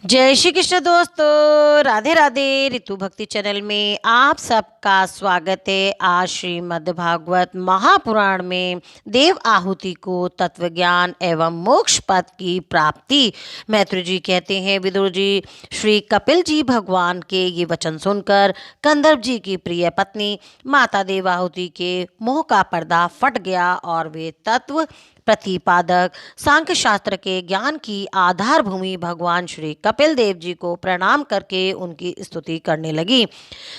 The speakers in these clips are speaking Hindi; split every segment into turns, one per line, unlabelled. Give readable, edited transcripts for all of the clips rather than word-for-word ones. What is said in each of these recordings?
जय श्री कृष्ण दोस्तों, राधे राधे। ऋतु भक्ति चैनल में आप सबका स्वागत है। आज श्रीमद् भागवत महापुराण में देव आहुति को तत्व ज्ञान एवं मोक्ष पद की प्राप्ति। मैत्री जी कहते हैं, विदुर जी, श्री कपिल जी भगवान के ये वचन सुनकर कंदर्प जी की प्रिय पत्नी माता देव आहुति के मोह का पर्दा फट गया और वे तत्व प्रतिपादक सांख्य शास्त्र के ज्ञान की आधार भूमि भगवान श्री कपिल देव जी को प्रणाम करके उनकी स्तुति करने लगी।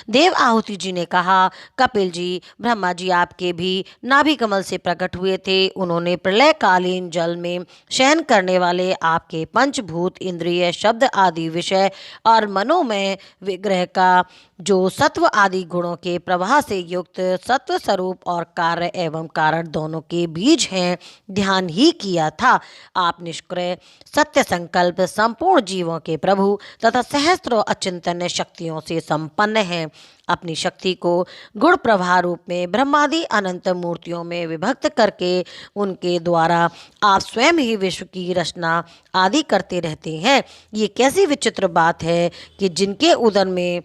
देव आहुति जी ने कहा, कपिल जी, ब्रह्मा जी आपके भी नाभि कमल से प्रकट हुए थे। उन्होंने प्रलयकालीन जल में शयन करने वाले आपके पंचभूत, इंद्रिय, शब्द आदि विषय और मनोमय विग्रह का जो सत्व आदि गुणों के प्रवाह से युक्त सत्व स्वरूप और कार्य एवं कारण दोनों के बीज हैं, ध्यान ही किया था। आप निष्क्रिय, सत्य संकल्प, संपूर्ण जीवों के प्रभु तथा सहस्त्रों अचिंतन्य शक्तियों से संपन्न हैं। अपनी शक्ति को गुण प्रवाह रूप में ब्रह्मादि अनंत मूर्तियों में विभक्त करके उनके द्वारा आप स्वयं ही विश्व की रचना आदि करते रहते हैं। ये कैसी विचित्र बात है कि जिनके उदर में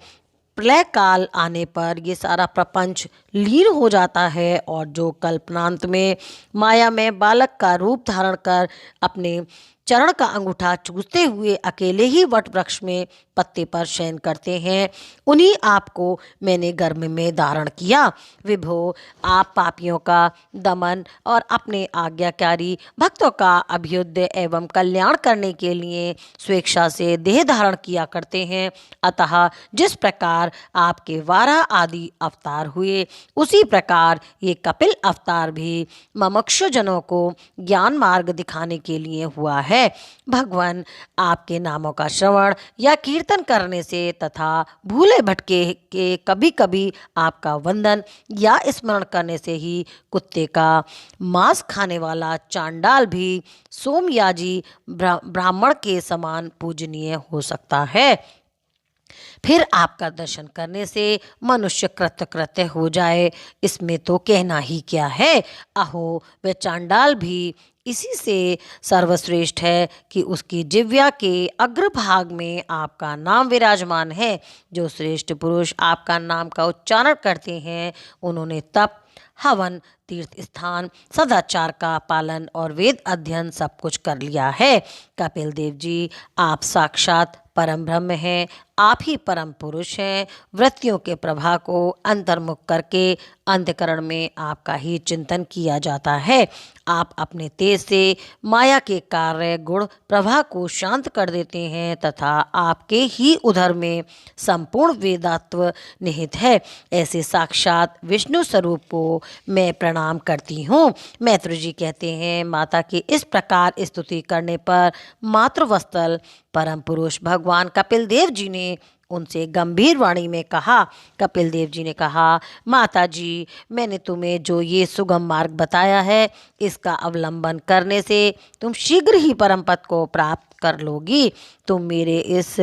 प्रलय काल आने पर ये सारा प्रपंच लीन हो जाता है और जो कल्पनांत में माया में बालक का रूप धारण कर अपने चरण का अंगूठा चूसते हुए अकेले ही वट वृक्ष में पत्ते पर शयन करते हैं, उन्हीं आपको मैंने गर्भ में धारण किया। विभो, आप पापियों का दमन और अपने आज्ञाकारी भक्तों का अभ्युदय एवं कल्याण करने के लिए स्वेच्छा से देह धारण किया करते हैं। अतः जिस प्रकार आपके 12 आदि अवतार हुए, उसी प्रकार ये कपिल अवतार भी ममुक्षु जनों को ज्ञान मार्ग दिखाने के लिए हुआ है। भगवान, आपके नामों का श्रवण या कीर्तन करने से तथा भूले भटके के कभी कभी आपका वंदन या स्मरण करने से ही कुत्ते का मांस खाने वाला चांडाल भी सोमयाजी ब्राह्मण के समान पूजनीय हो सकता है। फिर आपका दर्शन करने से मनुष्य कृतकृत्य हो जाए, इसमें तो कहना ही क्या है। अहो, वह चांडाल भी इसी से सर्वश्रेष्ठ है कि उसकी जिह्वा के अग्रभाग में आपका नाम विराजमान है। जो श्रेष्ठ पुरुष आपका नाम का उच्चारण करते हैं, उन्होंने तप, हवन, तीर्थ स्थान, सदाचार का पालन और वेद अध्ययन सब कुछ कर लिया है। कपिल देव जी, आप साक्षात परम ब्रह्म हैं। आप ही परम पुरुष हैं। वृत्तियों के प्रवाह को अंतर्मुख करके अंतःकरण में आपका ही चिंतन किया जाता है। आप अपने तेज से माया के कार्य गुण प्रवाह को शांत कर देते हैं तथा आपके ही उधर में संपूर्ण वेदात्व निहित है। ऐसे साक्षात विष्णु स्वरूप को मैं प्रणाम करती हूँ। मैत्री जी कहते हैं, माता की इस प्रकार स्तुति करने पर मातृवत्सल परम पुरुष भगवान कपिल देव जी ने उनसे गंभीर वाणी में कहा। कपिल देव जी ने कहा, माता जी, मैंने तुम्हें जो ये सुगम मार्ग बताया है, इसका अवलंबन करने से तुम शीघ्र ही परम पद को प्राप्त कर लोगी। तुम मेरे इस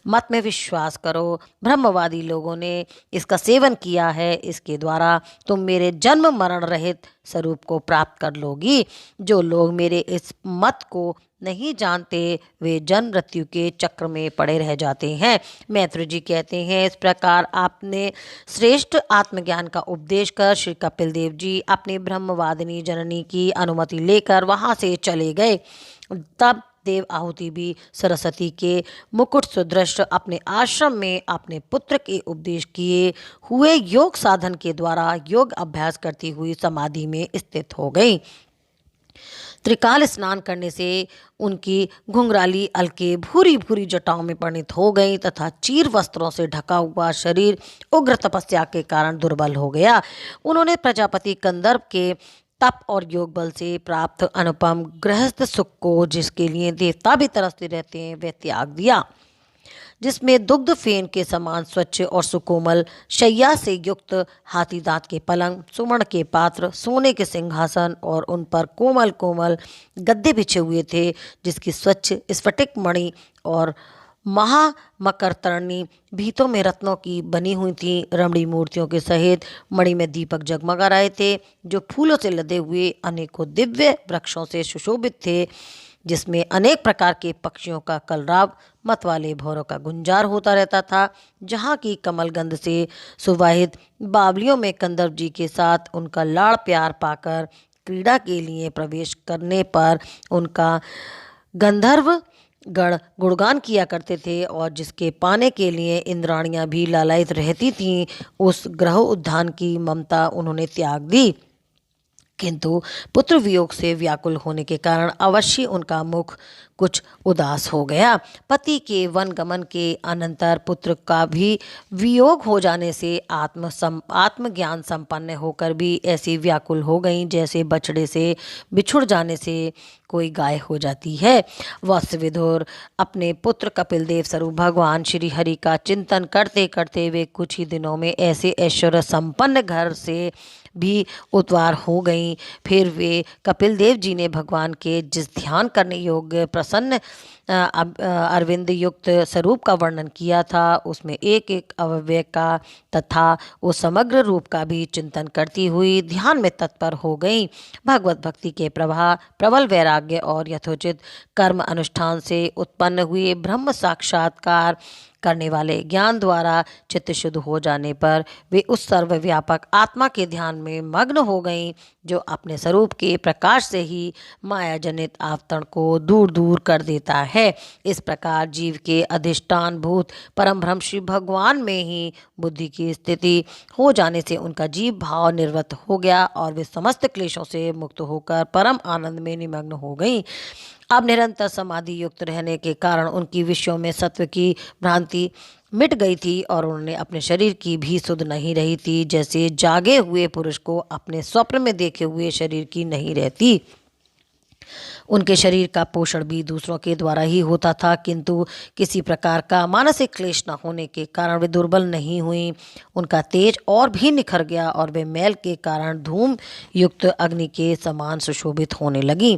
मत में विश्वास करो। ब्रह्मवादी लोगों ने इसका सेवन किया है, इसके द्वारा तुम मेरे जन्म मरण रहित स्वरूप को प्राप्त कर लोगी। जो लोग मेरे इस मत को नहीं जानते, वे जन्म मृत्यु के चक्र में पड़े रह जाते हैं। मैत्री जी कहते हैं, इस प्रकार आपने श्रेष्ठ आत्मज्ञान का उपदेश कर श्री कपिल देव जी अपनी ब्रह्मवादिनी जननी की अनुमति लेकर वहां से चले गए। तब देव आहुति भी सरस्वती के मुकुट सुदृष्ट अपने आश्रम में अपने पुत्र के उपदेश किए हुए योग साधन के द्वारा योग अभ्यास करती हुई समाधि में स्थित हो गई। त्रिकाल स्नान करने से उनकी घुंघराली अलके भूरी भूरी जटाओं में परिणित हो गई तथा चीर वस्त्रों से ढका हुआ शरीर उग्र तपस्या के कारण दुर्बल हो गया। उन्होंने प्रजापति कंदर्प के तप और योग बल से प्राप्त अनुपम गृहस्थ सुख को, जिसके लिए देवता भी तरसते रहते हैं, वह त्याग दिया। जिसमें दुग्ध फेन के समान स्वच्छ और सुकोमल शैया से युक्त हाथी दांत के पलंग, सुवर्ण के पात्र, सोने के सिंहासन और उन पर कोमल कोमल गद्दे बिछे हुए थे, जिसकी स्वच्छ स्फटिक मणि और महामकरतरणी भीतों में रत्नों की बनी हुई थी रमणी मूर्तियों के सहित मणि में दीपक जगमगा रहे थे, जो फूलों से लदे हुए अनेकों दिव्य वृक्षों से सुशोभित थे। जिसमें अनेक प्रकार के पक्षियों का कलरव, मतवाले भौरों का गुंजार होता रहता था। जहाँ की कमलगंध से सुवाहित बावलियों में कंदर्प जी के साथ उनका लाड़ प्यार पाकर क्रीड़ा के लिए प्रवेश करने पर उनका गंधर्व गण गुणगान किया करते थे और जिसके पाने के लिए इंद्राणियां भी लालायित रहती थीं, उस ग्रह उद्यान की ममता उन्होंने त्याग दी। किंतु पुत्र वियोग से व्याकुल होने के कारण अवश्य उनका मुख कुछ उदास हो गया। पति के वन गमन के अनंतर पुत्र का भी वियोग हो जाने से आत्मज्ञान संपन्न होकर भी ऐसी व्याकुल हो गई जैसे बछड़े से बिछुड़ जाने से कोई गाय हो जाती है। वत्स विदुर अपने पुत्र कपिल देव स्वरूप भगवान श्री हरि का चिंतन करते करते वे कुछ ही दिनों में ऐसे ऐश्वर्य संपन्न घर से भी उतवार हो गईं। फिर वे कपिल देव जी ने भगवान के जिस ध्यान करने योग्य प्रसन्न अरविंद युक्त स्वरूप का वर्णन किया था, उसमें एक एक अवयव का तथा उस समग्र रूप का भी चिंतन करती हुई ध्यान में तत्पर हो गई। भगवत भक्ति के प्रवाह, प्रबल वैराग्य और यथोचित कर्म अनुष्ठान से उत्पन्न हुए ब्रह्म साक्षात्कार करने वाले ज्ञान द्वारा चित्त शुद्ध हो जाने पर वे उस सर्वव्यापक आत्मा के ध्यान में मग्न हो गईं, जो अपने स्वरूप के प्रकाश से ही माया जनित आवरण को दूर दूर कर देता है। इस प्रकार जीव के अधिष्ठान भूत परम ब्रह्म श्री भगवान में ही बुद्धि की स्थिति हो जाने से उनका जीव भाव निर्वृत्त हो गया और वे समस्त क्लेशों से मुक्त होकर परम आनंद में निमग्न हो गई। अब निरंतर समाधि युक्त रहने के कारण उनकी विषयों में सत्व की भ्रांति मिट गई थी और उन्होंने अपने शरीर की भी सुध नहीं रही थी, जैसे जागे हुए पुरुष को अपने स्वप्न में देखे हुए शरीर की नहीं रहती। उनके शरीर का पोषण भी दूसरों के द्वारा ही होता था, किंतु किसी प्रकार का मानसिक क्लेश न होने के कारण वे दुर्बल नहीं हुई। उनका तेज और भी निखर गया और वे मैल के कारण धूम युक्त अग्नि के समान सुशोभित होने लगी।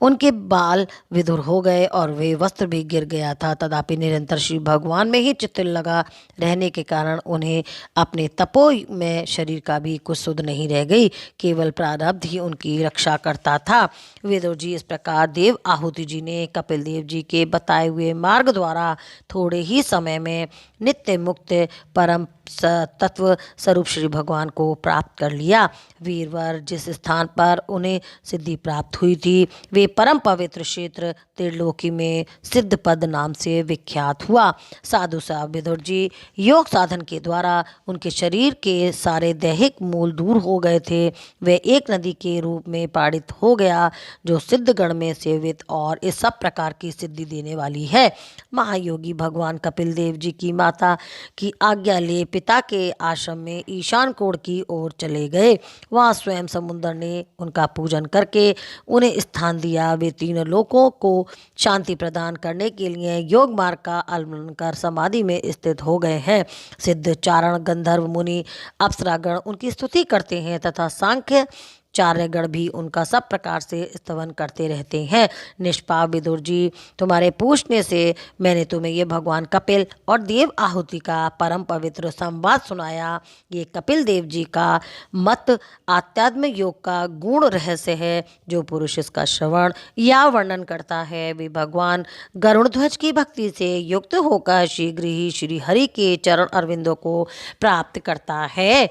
उनके बाल विधुर हो गए और वे वस्त्र भी गिर गया था। तथापि निरंतर श्री भगवान में ही चित्त लगा रहने के कारण उन्हें अपने तपो में शरीर का भी कुछ सुध नहीं रह गई, केवल प्रारब्ध ही उनकी रक्षा करता था। विदुर जी इस प्रकार देव आहुति जी ने कपिल देव जी के बताए हुए मार्ग द्वारा थोड़े ही समय में नित्य मुक्त परम तत्व स्वरूप श्री भगवान को प्राप्त कर लिया। वीरवर जिस स्थान पर उन्हें सिद्धि प्राप्त हुई थी, वे परम पवित्र क्षेत्र त्रिलोकी में सिद्ध पद नाम से विख्यात हुआ। साधु साहब विदुर जी योग साधन के द्वारा उनके शरीर के सारे दैहिक मूल दूर हो गए थे। वे एक नदी के रूप में पारित हो गया, जो सिद्ध गण में सेवित और इस सब प्रकार की सिद्धि देने वाली है। महायोगी भगवान कपिल देव जी की माता की आज्ञा ले पिता के आश्रम में ईशान कोण की ओर चले गए। वहाँ स्वयं समुद्र ने उनका पूजन करके उन्हें स्थान दिया। वे तीनों लोकों को शांति प्रदान करने के लिए योग मार्ग का अवलंबन कर समाधि में स्थित हो गए हैं। सिद्ध चारण गंधर्व मुनि अप्सरागण उनकी स्तुति करते हैं तथा सांख्य चार्यगण भी उनका सब प्रकार से स्तवन करते रहते हैं। निष्पाप विदुर जी, तुम्हारे पूछने से मैंने तुम्हें ये भगवान कपिल और देव आहुति का परम पवित्र संवाद सुनाया। ये कपिल देव जी का मत आध्यात्म योग का गुण रहस्य है। जो पुरुष इसका श्रवण या वर्णन करता है, वे भगवान गरुड़ध्वज की भक्ति से युक्त होकर शीघ्र ही श्री हरि के चरण अरविंदों को प्राप्त करता है।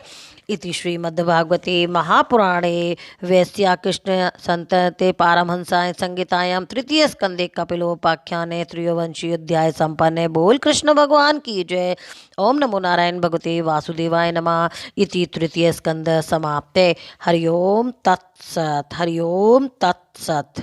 इति श्रीमद्भागवते महापुराणे वैश्या कृष्ण संतते पारमहंसाय संहितायां तृतीय स्कंदे कपिलोपाख्याने त्रयोविंशति अध्याय संपन्न। बोल कृष्ण भगवान की जय। ओम नमो नारायण भगवते वासुदेवाय नमः। इति तृतीय स्कंद समाप्ते। हरि ओम तत्सत्। हरि ओम तत्सत्।